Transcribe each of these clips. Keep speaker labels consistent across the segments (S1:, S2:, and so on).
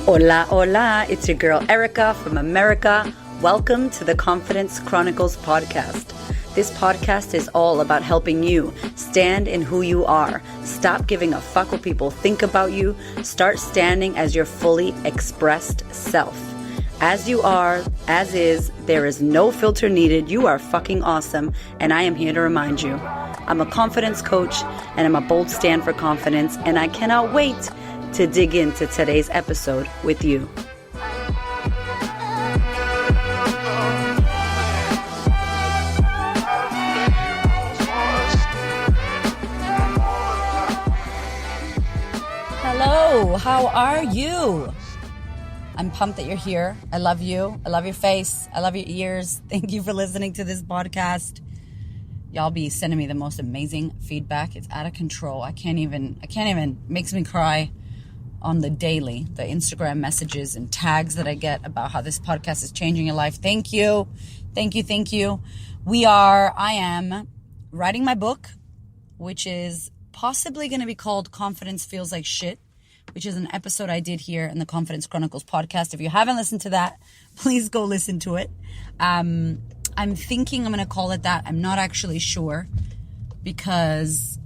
S1: Hola, hola, it's your girl Erica from America. Welcome to the Confidence Chronicles podcast. This podcast is all about helping you stand in who you are. Stop giving a fuck what people think about you. Start standing as your fully expressed self. As you are, as is, there is no filter needed. You are fucking awesome, and I am here to remind you. I'm a confidence coach, and I'm a bold stand for confidence, and I cannot wait to dig into today's episode with you. Hello, how are you? I'm pumped that you're here. I love you. I love your face. I love your ears. Thank you for listening to this podcast. Y'all be sending me the most amazing feedback. It's out of control. I can't even, makes me cry on the daily, the Instagram messages and tags that I get about how this podcast is changing your life. Thank you. Thank you. I am writing my book, which is possibly going to be called Confidence Feels Like Shit, which is an episode I did here in the Confidence Chronicles podcast. If you haven't listened to that, please go listen to it. I'm thinking I'm going to call it that. I'm not actually sure, because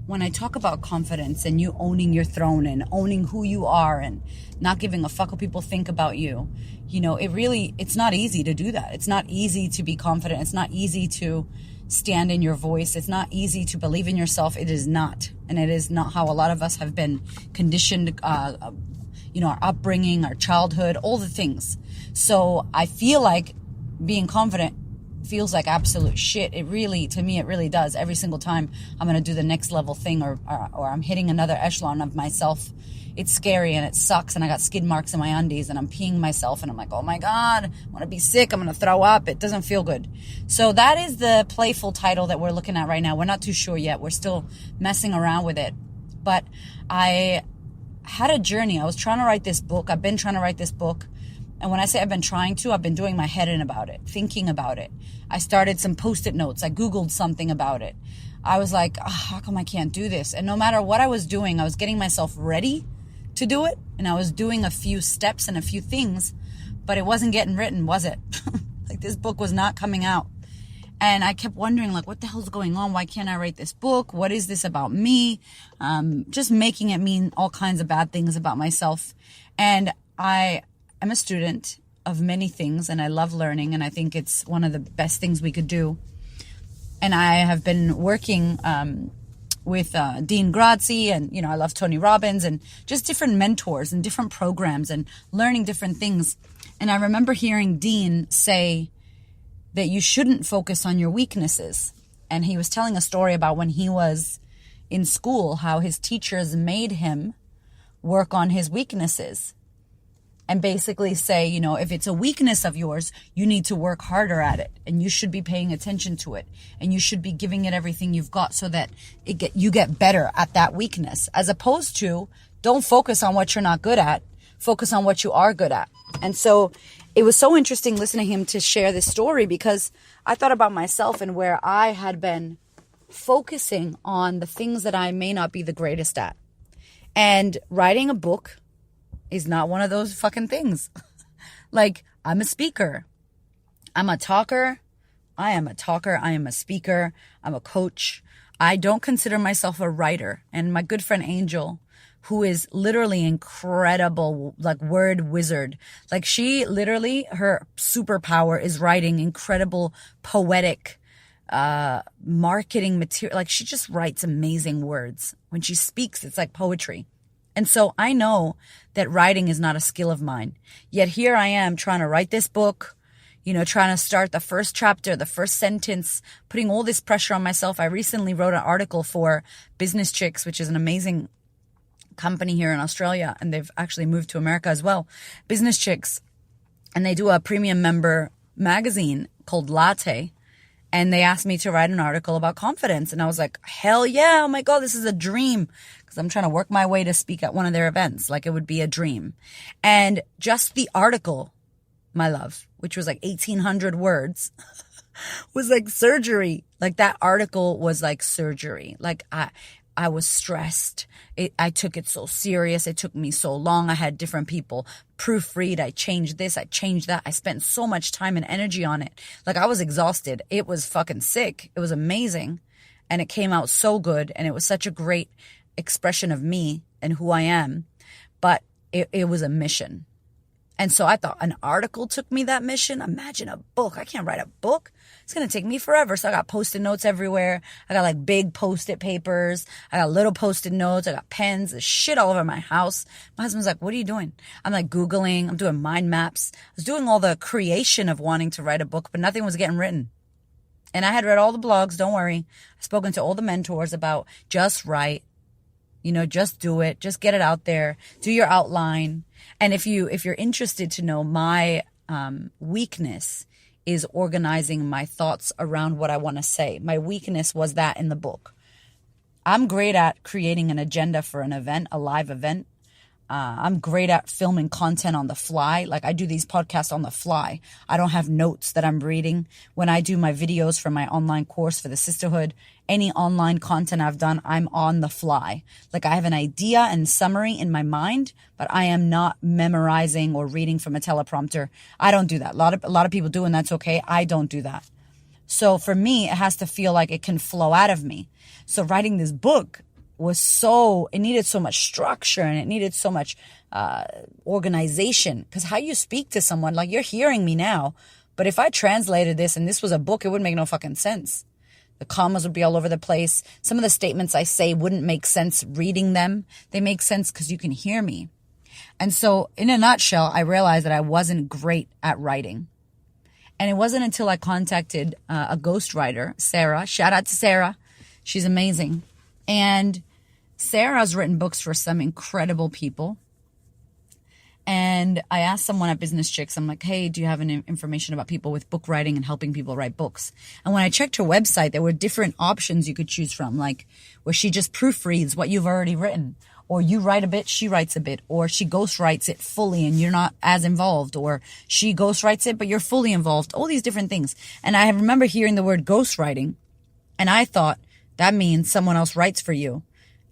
S1: when I talk about confidence and you owning your throne and owning who you are and not giving a fuck what people think about you, it's not easy to do that. It's not easy to be confident. It's not easy to stand in your voice. It's not easy to believe in yourself. It is not. And it is not how a lot of us have been conditioned, our upbringing, our childhood, all the things. So I feel like being confident feels like absolute shit. To me, it really does. Every single time I'm going to do the next level thing or I'm hitting another echelon of myself, it's scary and it sucks, and I got skid marks in my undies and I'm peeing myself and I'm like, oh my God, I want to be sick. I'm going to throw up. It doesn't feel good. So that is the playful title that we're looking at right now. We're not too sure yet. We're still messing around with it. But I had a journey. I was trying to write this book. I've been trying to write this book. And when I say I've been trying to, I've been doing my head in about it, thinking about it. I started some Post-it notes. I Googled something about it. I was like, how come I can't do this? And no matter what I was doing, I was getting myself ready to do it. And I was doing a few steps and a few things, but it wasn't getting written, was it? Like, this book was not coming out. And I kept wondering, like, what the hell's going on? Why can't I write this book? What is this about me? Just making it mean all kinds of bad things about myself. And I'm a student of many things, and I love learning, and I think it's one of the best things we could do. And I have been working with Dean Grazzi, and I love Tony Robbins, and just different mentors and different programs and learning different things. And I remember hearing Dean say that you shouldn't focus on your weaknesses. And he was telling a story about when he was in school, how his teachers made him work on his weaknesses. And basically say, if it's a weakness of yours, you need to work harder at it. And you should be paying attention to it. And you should be giving it everything you've got so that you get better at that weakness. As opposed to, don't focus on what you're not good at. Focus on what you are good at. And so it was so interesting listening to him to share this story, because I thought about myself and where I had been focusing on the things that I may not be the greatest at. And writing a book is not one of those fucking things. Like, I'm a speaker. I'm a talker. I am a speaker. I'm a coach. I don't consider myself a writer. And my good friend Angel, who is literally incredible, like word wizard. Like, she literally, her superpower is writing incredible poetic marketing material. Like, she just writes amazing words. When she speaks, it's like poetry. And so I know that writing is not a skill of mine. Yet here I am trying to write this book, trying to start the first chapter, the first sentence, putting all this pressure on myself. I recently wrote an article for Business Chicks, which is an amazing company here in Australia, and they've actually moved to America as well. Business Chicks. And they do a premium member magazine called Latte. And they asked me to write an article about confidence. And I was like, hell yeah. Oh my God, this is a dream. Because I'm trying to work my way to speak at one of their events. Like, it would be a dream. And just the article, my love, which was like 1,800 words, was like surgery. Like, that article was like surgery. Like, I was stressed. I took it so serious. It took me so long. I had different people proofread. I changed this. I changed that. I spent so much time and energy on it. Like, I was exhausted. It was fucking sick. It was amazing. And it came out so good. And it was such a great expression of me and who I am. But it was a mission. And so I thought an article took me that mission. Imagine a book. I can't write a book. It's going to take me forever. So I got Post-it notes everywhere. I got like big Post-it papers. I got little Post-it notes. I got pens. There's shit all over my house. My husband's like, what are you doing? I'm like Googling. I'm doing mind maps. I was doing all the creation of wanting to write a book, but nothing was getting written. And I had read all the blogs. Don't worry. I've spoken to all the mentors about just write. Just do it. Just get it out there. Do your outline. And if you're interested to know, my weakness is organizing my thoughts around what I want to say. My weakness was that in the book. I'm great at creating an agenda for an event, a live event. I'm great at filming content on the fly. Like, I do these podcasts on the fly. I don't have notes that I'm reading. When I do my videos for my online course for the sisterhood, any online content I've done, I'm on the fly. Like, I have an idea and summary in my mind, but I am not memorizing or reading from a teleprompter. I don't do that. A lot of people do, and that's okay. I don't do that. So for me, it has to feel like it can flow out of me. So writing this book it needed so much structure, and it needed so much organization. Because how you speak to someone, like, you're hearing me now, but if I translated this and this was a book, it wouldn't make no fucking sense. The commas would be all over the place. Some of the statements I say wouldn't make sense reading them. They make sense because you can hear me. And so in a nutshell, I realized that I wasn't great at writing. And it wasn't until I contacted a ghostwriter, Sarah. Shout out to Sarah. She's amazing. And Sarah's written books for some incredible people. And I asked someone at Business Chicks, I'm like, hey, do you have any information about people with book writing and helping people write books? And when I checked her website, there were different options you could choose from, like where she just proofreads what you've already written, or you write a bit, she writes a bit, or she ghostwrites it fully and you're not as involved, or she ghostwrites it but you're fully involved, all these different things. And I remember hearing the word ghostwriting, and I thought that means someone else writes for you.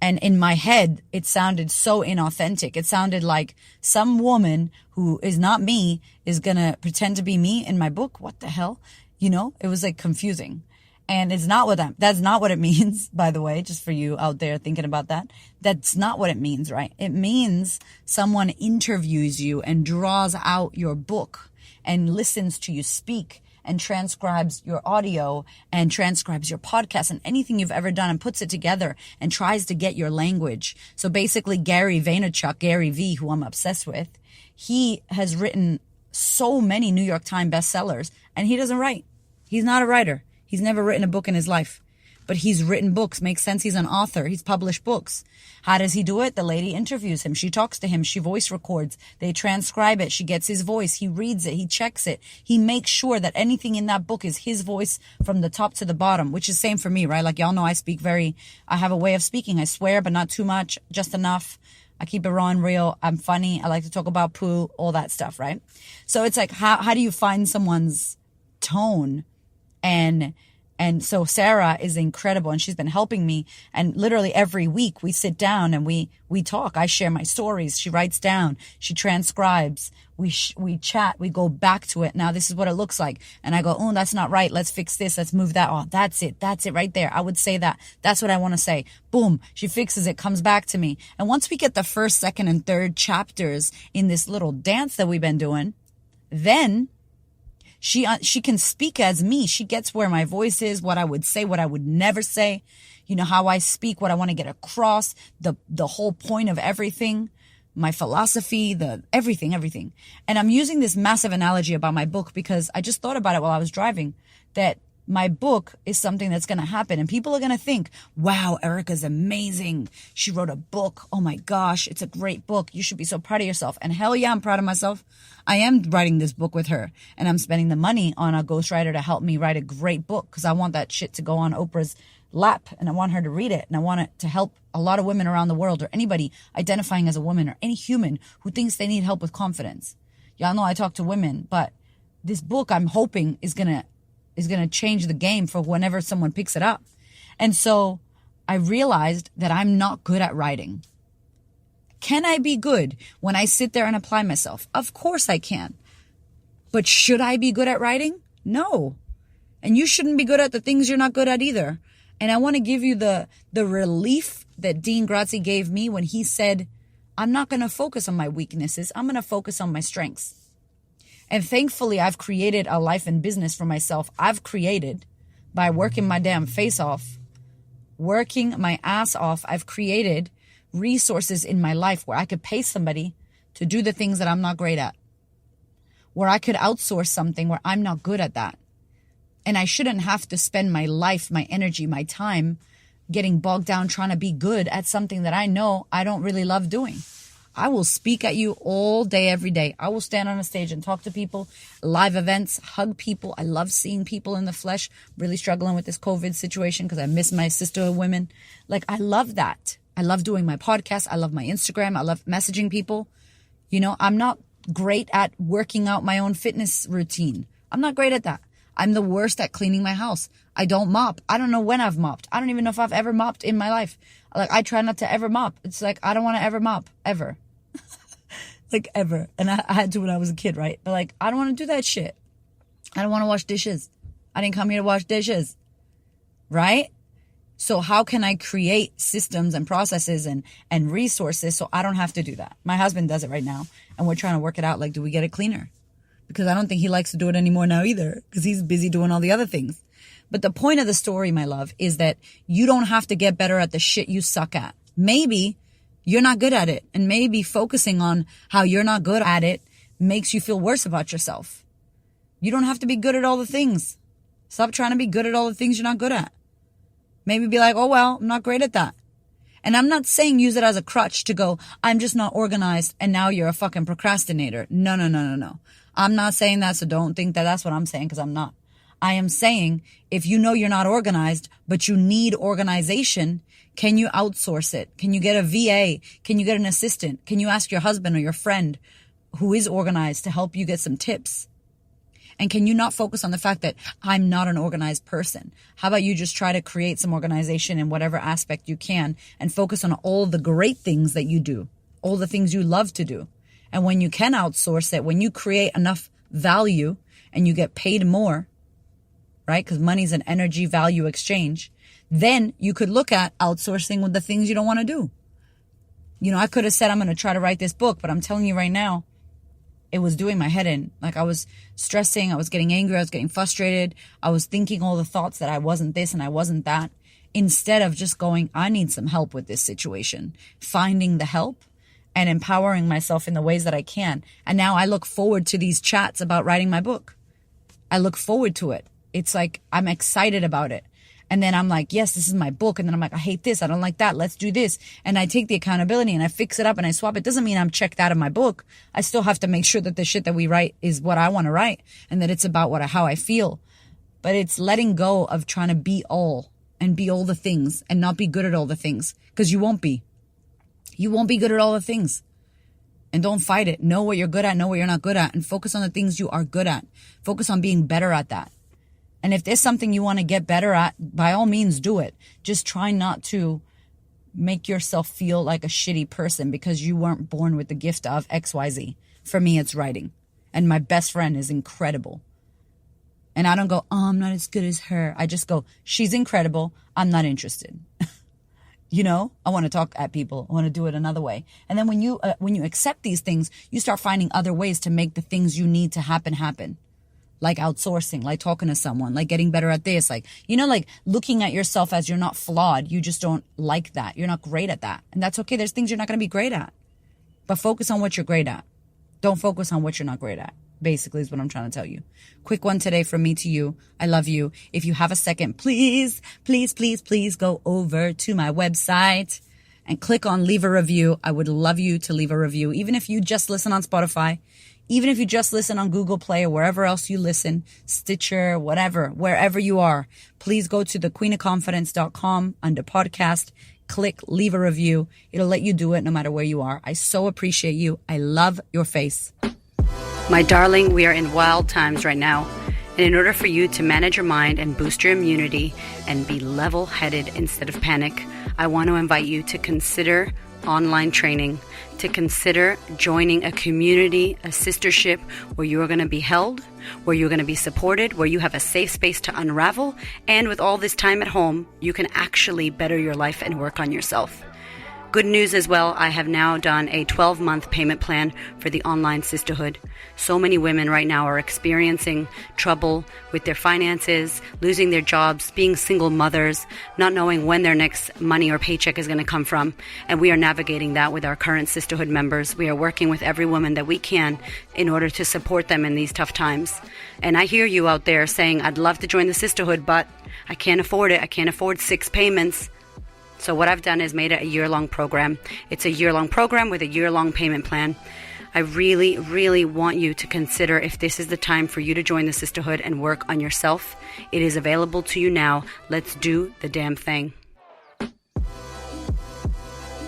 S1: And in my head, it sounded so inauthentic. It sounded like some woman who is not me is going to pretend to be me in my book. What the hell? It was like confusing. And that's not what it means, by the way, just for you out there thinking about that. That's not what it means, right? It means someone interviews you and draws out your book and listens to you speak and transcribes your audio and transcribes your podcast and anything you've ever done and puts it together and tries to get your language. So basically Gary Vaynerchuk, Gary V, who I'm obsessed with, he has written so many New York Times bestsellers, and he doesn't write. He's not a writer. He's never written a book in his life, but he's written books. Makes sense. He's an author. He's published books. How does he do it? The lady interviews him. She talks to him. She voice records. They transcribe it. She gets his voice. He reads it. He checks it. He makes sure that anything in that book is his voice from the top to the bottom, which is same for me, right? Like, y'all know I have a way of speaking. I swear, but not too much, just enough. I keep it raw and real. I'm funny. I like to talk about poo, all that stuff, right? So it's like, how do you find someone's tone? And so Sarah is incredible, and she's been helping me. And literally every week we sit down and we talk. I share my stories. She writes down. She transcribes. We chat. We go back to it. Now this is what it looks like. And I go, oh, that's not right. Let's fix this. Let's move that. Oh, that's it. That's it right there. I would say that. That's what I want to say. Boom. She fixes it, comes back to me. And once we get the first, second, and third chapters in this little dance that we've been doing, then she can speak as me. She gets where my voice is, what I would say, what I would never say, how I speak, what I want to get across, the whole point of everything, my philosophy, everything. And I'm using this massive analogy about my book because I just thought about it while I was driving, that my book is something that's going to happen, and people are going to think, wow, Erica's amazing. She wrote a book. Oh my gosh, it's a great book. You should be so proud of yourself. And hell yeah, I'm proud of myself. I am writing this book with her, and I'm spending the money on a ghostwriter to help me write a great book because I want that shit to go on Oprah's lap, and I want her to read it, and I want it to help a lot of women around the world, or anybody identifying as a woman, or any human who thinks they need help with confidence. Y'all know I talk to women, but this book I'm hoping is going to change the game for whenever someone picks it up. And so I realized that I'm not good at writing. Can I be good when I sit there and apply myself? Of course I can. But should I be good at writing? No. And you shouldn't be good at the things you're not good at either. And I want to give you the relief that Dean Grazzi gave me when he said, I'm not going to focus on my weaknesses. I'm going to focus on my strengths. And thankfully, I've created a life and business for myself. I've created by working my damn face off, working my ass off. I've created resources in my life where I could pay somebody to do the things that I'm not great at, where I could outsource something where I'm not good at that. And I shouldn't have to spend my life, my energy, my time getting bogged down trying to be good at something that I know I don't really love doing. I will speak at you all day, every day. I will stand on a stage and talk to people, live events, hug people. I love seeing people in the flesh. Really struggling with this COVID situation because I miss my sisterhood women. Like, I love that. I love doing my podcast. I love my Instagram. I love messaging people. You know, I'm not great at working out my own fitness routine. I'm not great at that. I'm the worst at cleaning my house. I don't mop. I don't know when I've mopped. I don't even know if I've ever mopped in my life. Like, I try not to ever mop. It's like, I don't want to ever mop, ever. Like, ever. And I had to when I was a kid, right? But like, I don't want to do that shit. I don't want to wash dishes. I didn't come here to wash dishes. Right? So how can I create systems and processes and resources so I don't have to do that? My husband does it right now. And we're trying to work it out. Like, do we get a cleaner? Because I don't think he likes to do it anymore now either. Because he's busy doing all the other things. But the point of the story, my love, is that you don't have to get better at the shit you suck at. Maybe you're not good at it. And maybe focusing on how you're not good at it makes you feel worse about yourself. You don't have to be good at all the things. Stop trying to be good at all the things you're not good at. Maybe be like, oh, well, I'm not great at that. And I'm not saying use it as a crutch to go, I'm just not organized and now you're a fucking procrastinator. No. I'm not saying that, so don't think that that's what I'm saying, because I'm not. I am saying if you know you're not organized, but you need organization, can you outsource it? Can you get a VA? Can you get an assistant? Can you ask your husband or your friend who is organized to help you get some tips? And can you not focus on the fact that I'm not an organized person? How about you just try to create some organization in whatever aspect you can and focus on all the great things that you do, all the things you love to do. And when you can outsource it, when you create enough value and you get paid more, right? Because money's an energy value exchange. Then you could look at outsourcing with the things you don't want to do. You know, I could have said, I'm going to try to write this book, but I'm telling you right now, it was doing my head in. Like, I was stressing, I was getting angry, I was getting frustrated. I was thinking all the thoughts that I wasn't this and I wasn't that. Instead of just going, I need some help with this situation, finding the help and empowering myself in the ways that I can. And now I look forward to these chats about writing my book. I look forward to it. It's like, I'm excited about it. And then I'm like, yes, this is my book. And then I'm like, I hate this. I don't like that. Let's do this. And I take the accountability and I fix it up and I swap. It doesn't mean I'm checked out of my book. I still have to make sure that the shit that we write is what I want to write and that it's about how I feel. But it's letting go of trying to be all and be all the things and not be good at all the things, because you won't be. You won't be good at all the things. And don't fight it. Know what you're good at, know what you're not good at, and focus on the things you are good at. Focus on being better at that. And if there's something you want to get better at, by all means do it. Just try not to make yourself feel like a shitty person because you weren't born with the gift of XYZ. For me, it's writing. And my best friend is incredible. And I don't go, oh, I'm not as good as her. I just go, she's incredible. I'm not interested. You know, I want to talk at people. I want to do it another way. And then when you accept these things, you start finding other ways to make the things you need to happen. Like outsourcing, like talking to someone, like getting better at this, like, you know, like looking at yourself as you're not flawed. You just don't like that. You're not great at that. And that's okay. There's things you're not going to be great at. But focus on what you're great at. Don't focus on what you're not great at, basically, is what I'm trying to tell you. Quick one today from me to you. I love you. If you have a second, please go over to my website and click on leave a review. I would love you to leave a review. Even if you just listen on Spotify, even if you just listen on Google Play or wherever else you listen, Stitcher, whatever, wherever you are, please go to thequeenofconfidence.com under podcast, click leave a review. It'll let you do it no matter where you are. I so appreciate you. I love your face. My darling, we are in wild times right now. And in order for you to manage your mind and boost your immunity and be level-headed instead of panic, I want to invite you to consider online training, to consider joining a community, a sistership where you are going to be held, where you're going to be supported, where you have a safe space to unravel, and with all this time at home, you can actually better your life and work on yourself. Good news as well, I have now done a 12-month payment plan for the online sisterhood. So many women right now are experiencing trouble with their finances, losing their jobs, being single mothers, not knowing when their next money or paycheck is going to come from. And we are navigating that with our current sisterhood members. We are working with every woman that we can in order to support them in these tough times. And I hear you out there saying, I'd love to join the sisterhood, but I can't afford it. I can't afford 6 payments. So what I've done is made it a year-long program. It's a year-long program with a year-long payment plan. I really, really want you to consider if this is the time for you to join the sisterhood and work on yourself. It is available to you now. Let's do the damn thing.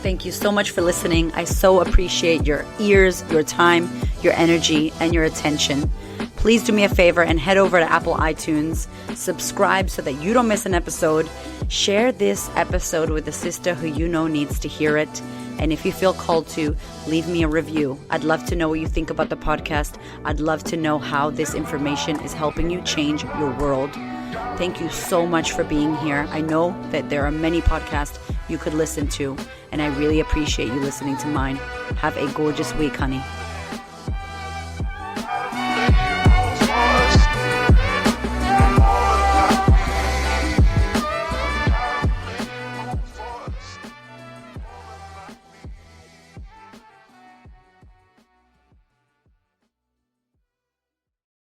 S1: Thank you so much for listening. I so appreciate your ears, your time, your energy, and your attention. Please do me a favor and head over to Apple iTunes, subscribe so that you don't miss an episode, share this episode with a sister who you know needs to hear it, and if you feel called to, leave me a review. I'd love to know what you think about the podcast. I'd love to know how this information is helping you change your world. Thank you so much for being here. I know that there are many podcasts you could listen to, and I really appreciate you listening to mine. Have a gorgeous week, honey.